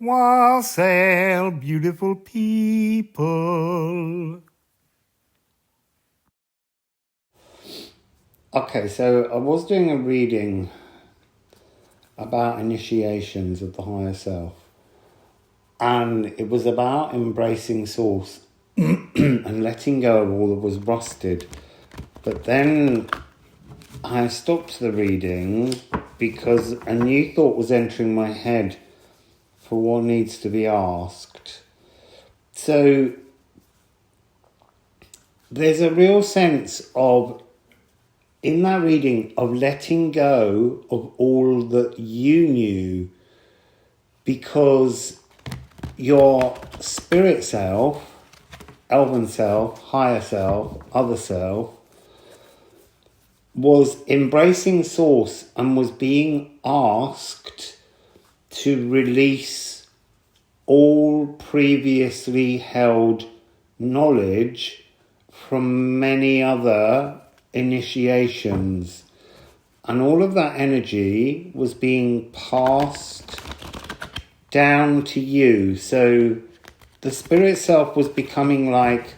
Wassail, beautiful people. Okay, so I was doing a reading about initiations of the higher self, and it was about embracing source and letting go of all that was rusted. But then I stopped the reading because a new thought was entering my head for what needs to be asked. So there's a real sense of, in that reading, of letting go of all that you knew, because your spirit self, elven self, higher self, other self, was embracing source and was being asked to release all previously held knowledge from many other initiations. And all of that energy was being passed down to you. So the spirit self was becoming like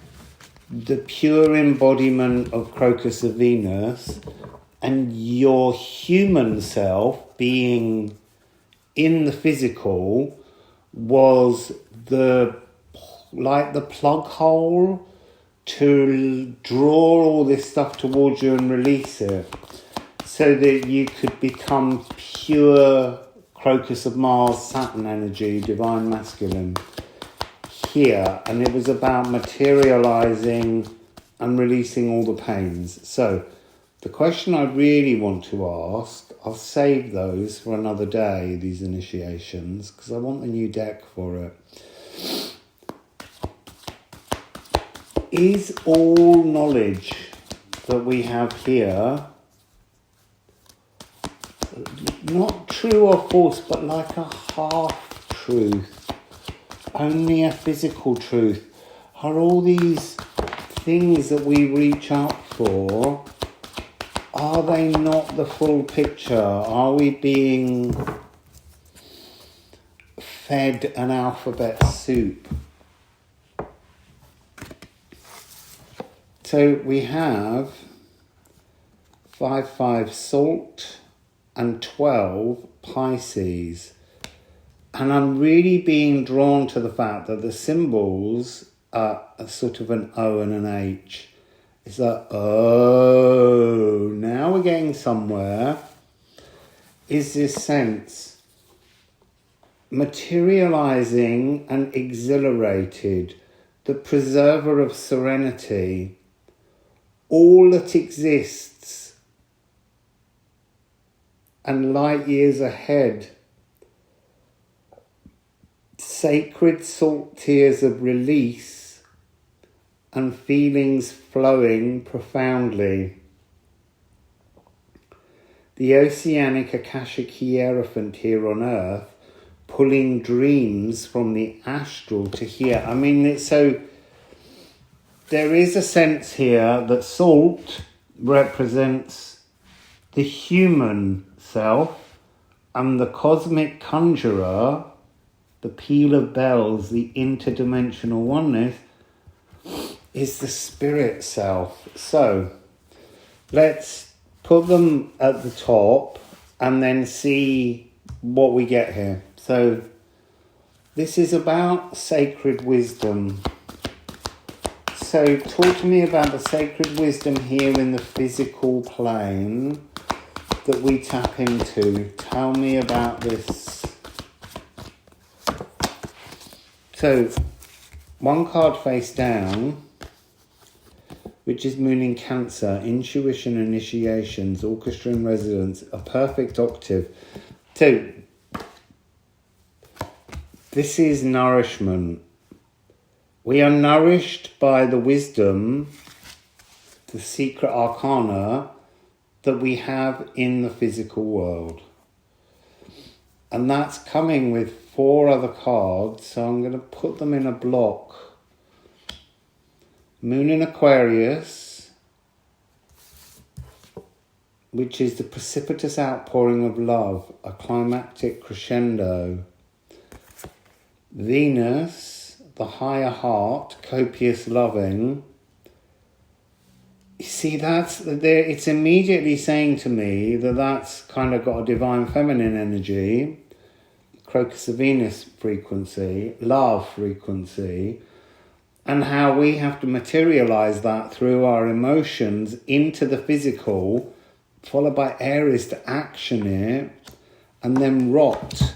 the pure embodiment of Crocus of Venus, and your human self, being in the physical, was the plug hole to draw all this stuff towards you and release it, so that you could become pure Crocus of Mars, Saturn energy, divine masculine here. And it was about materializing and releasing all the pains. So the question I really want to ask, I'll save those for another day, these initiations, because I want the new deck for it. Is all knowledge that we have here not true or false, but like a half-truth? Only a physical truth? Are all these things that we reach out for, are they not the full picture? Are we being fed an alphabet soup? So we have 5/5 salt and 12 Pisces. And I'm really being drawn to the fact that the symbols are a sort of an O and an H. It's like, oh, now we're getting somewhere. Is this sense materializing and exhilarated, the preserver of serenity, all that exists, and light years ahead. Sacred salt tears of release and feelings flowing profoundly. The oceanic Akashic Hierophant here on Earth, pulling dreams from the astral to here. I mean, it's so, there is a sense here that salt represents the human self, and the cosmic conjurer, the peal of bells, the interdimensional oneness, is the spirit self. So let's put them at the top and then see what we get here. So this is about sacred wisdom. So talk to me about the sacred wisdom here in the physical plane that we tap into. Tell me about this. So, one card face down, which is Moon in Cancer, intuition, initiations, orchestra in residence, a perfect octave. So, this is nourishment. We are nourished by the wisdom, the secret arcana that we have in the physical world. And that's coming with 4 other cards, so I'm going to put them in a block. Moon in Aquarius, which is the precipitous outpouring of love, a climactic crescendo. Venus, the higher heart, copious loving. You see, that's there. It's immediately saying to me that that's kind of got a divine feminine energy, Crocus of Venus frequency, love frequency, and how we have to materialize that through our emotions into the physical, followed by Aries to action it, and then rot,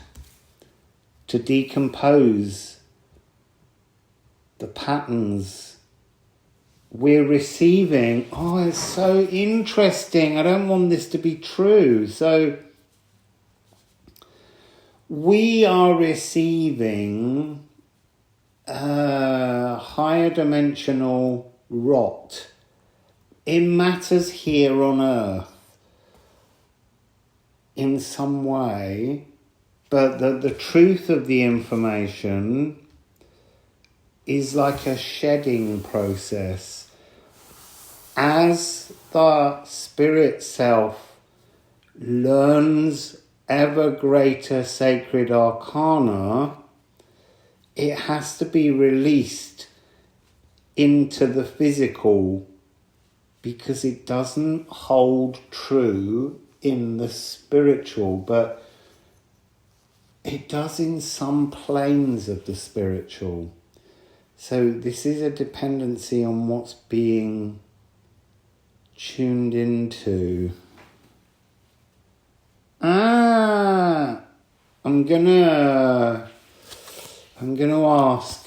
to decompose the patterns we're receiving. Oh, it's so interesting. I don't want this to be true. So we are receiving higher dimensional rot. It matters here on Earth in some way, but the truth of the information is like a shedding process. As the spirit self learns ever greater sacred arcana, it has to be released into the physical because it doesn't hold true in the spiritual, but it does in some planes of the spiritual. So this is a dependency on what's being tuned into. I'm gonna ask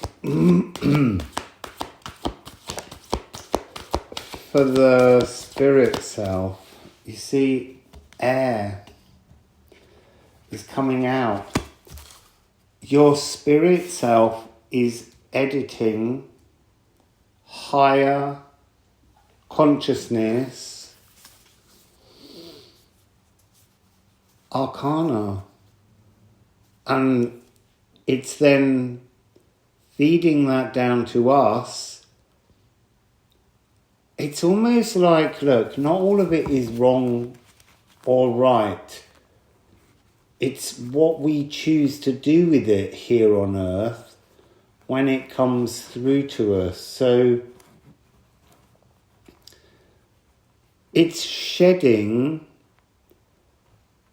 for the spirit self. You see, air is coming out. Your spirit self is editing higher consciousness arcana, and it's then feeding that down to us. It's almost like, look, not all of it is wrong or right. It's what we choose to do with it here on Earth when it comes through to us. So it's shedding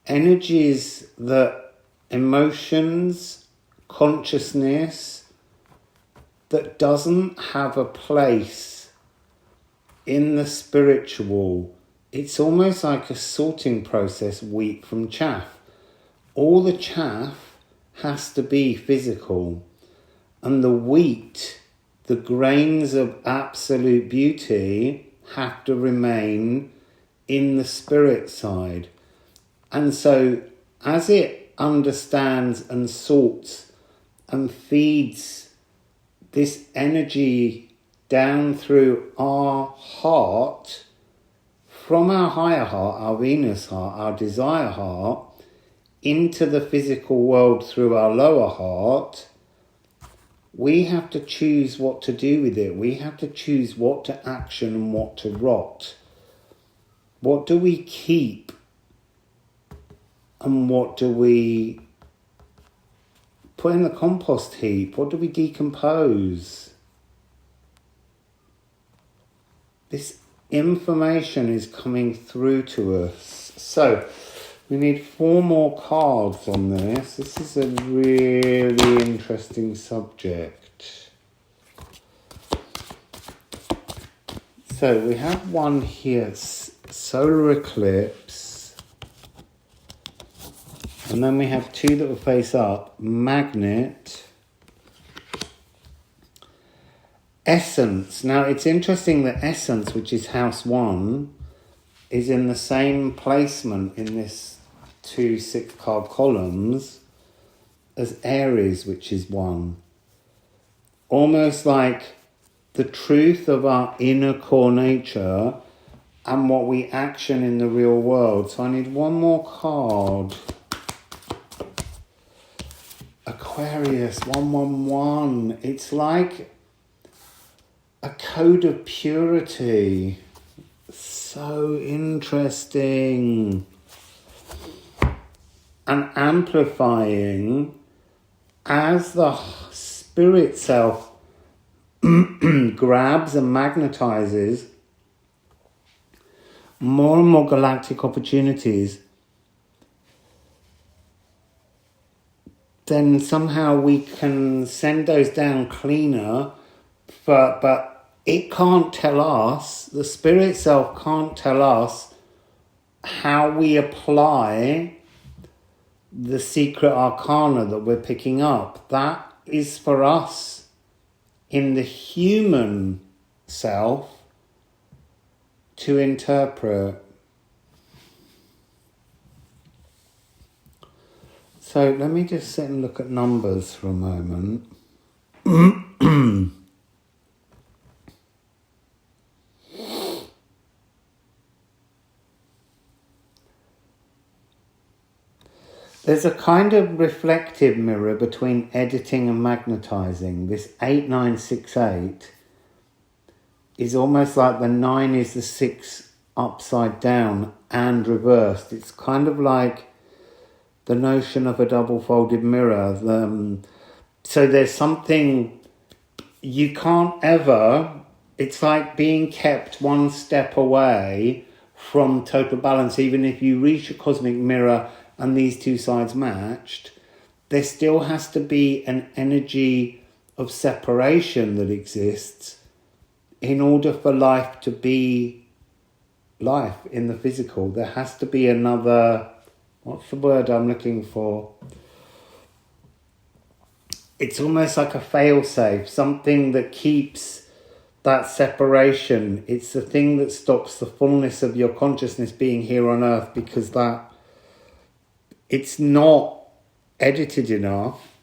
energies, that emotions, consciousness that doesn't have a place in the spiritual. It's almost like a sorting process, wheat from chaff. All the chaff has to be physical, and the wheat, the grains of absolute beauty, have to remain in the spirit side. And so as it understands and sorts and feeds this energy down through our heart, from our higher heart, our Venus heart, our desire heart, into the physical world through our lower heart, we have to choose what to do with it. We have to choose what to action and what to rot. What do we keep and what do we put in the compost heap? What do we decompose? This information is coming through to us. So we need 4 more cards on this. This is a really interesting subject. So we have one here, solar eclipse. And then we have 2 that will face up, magnet, essence. Now it's interesting that essence, which is house 1, is in the same placement in this 2 6-card columns as Aries, which is 1. Almost like the truth of our inner core nature and what we action in the real world. So I need 1 more card. Aquarius 111. It's like a code of purity. So interesting. And amplifying as the spirit self grabs and magnetizes more and more galactic opportunities, then somehow we can send those down cleaner, but it can't tell us, the spirit self can't tell us how we apply the secret arcana that we're picking up. That is for us in the human self to interpret. So let me just sit and look at numbers for a moment. There's a kind of reflective mirror between editing and magnetizing. This 8968 is almost like the 9 is the 6 upside down and reversed. It's kind of like the notion of a double-folded mirror. So there's something you can't ever... It's like being kept one step away from total balance. Even if you reach a cosmic mirror and these two sides matched, there still has to be an energy of separation that exists in order for life to be life in the physical. There has to be another... What's the word I'm looking for? It's almost like a fail-safe, something that keeps that separation. It's the thing that stops the fullness of your consciousness being here on earth, because that it's not edited enough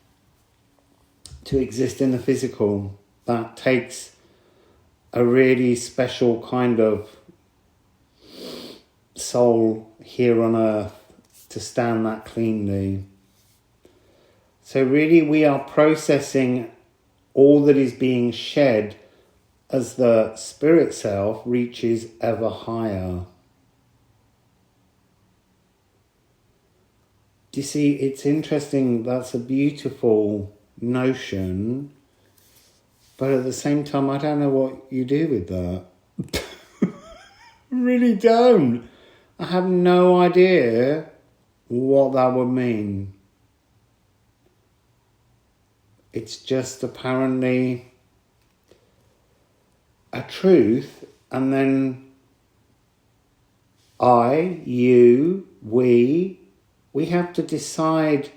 to exist in the physical. That takes a really special kind of soul here on earth to stand that cleanly. So really we are processing all that is being shed as the spirit self reaches ever higher. Do you see, it's interesting, that's a beautiful notion, but at the same time, I don't know what you do with that. Really don't. I have no idea what that would mean. It's just apparently a truth, and then I, you, we have to decide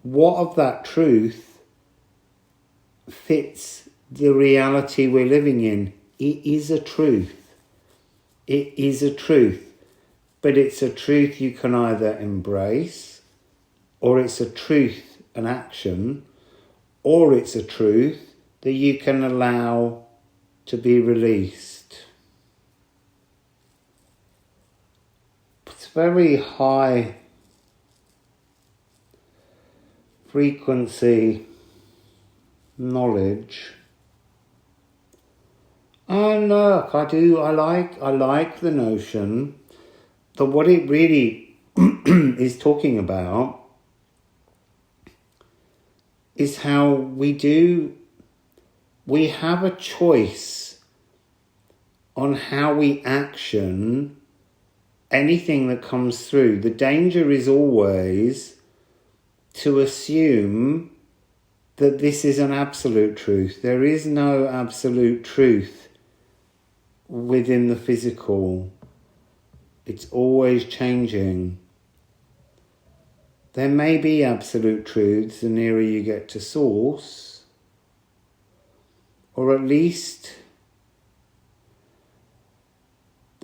what of that truth fits the reality we're living in. It is a truth. It is a truth. But it's a truth you can either embrace, or it's a truth, an action, or it's a truth that you can allow to be released. It's very high frequency knowledge. And look, I like the notion that what it really is talking about is how we have a choice on how we action anything that comes through. The danger is always to assume that this is an absolute truth. There is no absolute truth within the physical. It's always changing. There may be absolute truths the nearer you get to source, or at least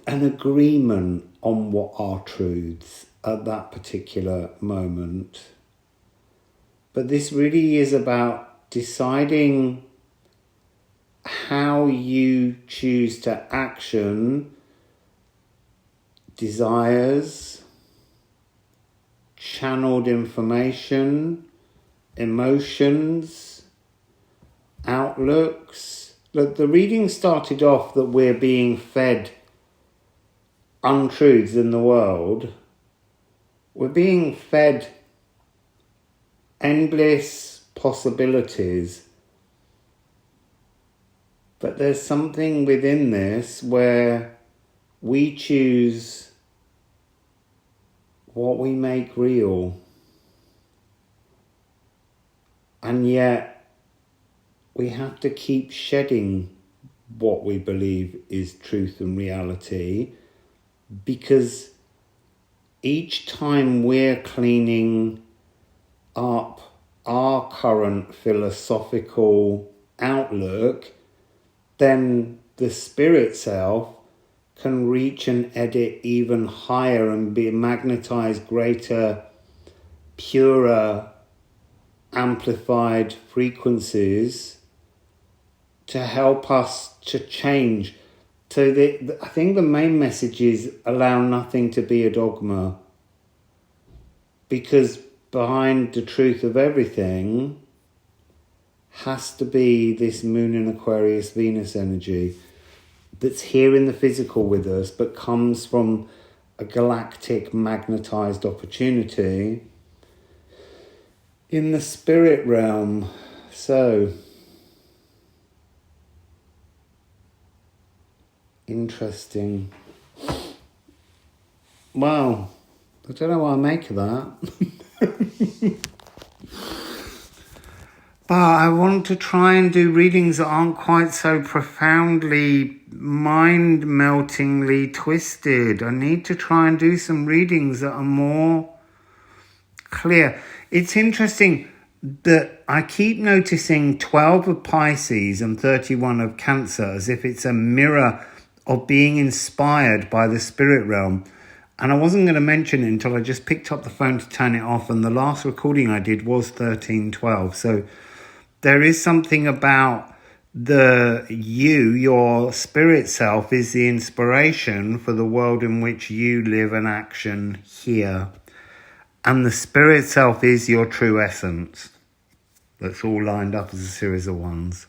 an agreement on what are truths at that particular moment. But this really is about deciding how you choose to action desires, channeled information, emotions, outlooks. Look, the reading started off that we're being fed untruths in the world. We're being fed endless possibilities. But there's something within this where we choose what we make real. And yet we have to keep shedding what we believe is truth and reality, because each time we're cleaning up our current philosophical outlook, then the spirit self can reach and edit even higher and be magnetized greater, purer, amplified frequencies to help us to change. So I think the main message is allow nothing to be a dogma, because behind the truth of everything has to be this Moon and Aquarius Venus energy that's here in the physical with us, but comes from a galactic magnetized opportunity in the spirit realm. So interesting. Wow, I don't know what I make of that. But I want to try and do readings that aren't quite so profoundly, mind-meltingly twisted. I need to try and do some readings that are more clear. It's interesting that I keep noticing 12 of Pisces and 31 of Cancer as if it's a mirror of being inspired by the spirit realm. And I wasn't going to mention it until I just picked up the phone to turn it off, and the last recording I did was 1312. So there is something about your spirit self is the inspiration for the world in which you live and action here. And the spirit self is your true essence. That's all lined up as a series of ones.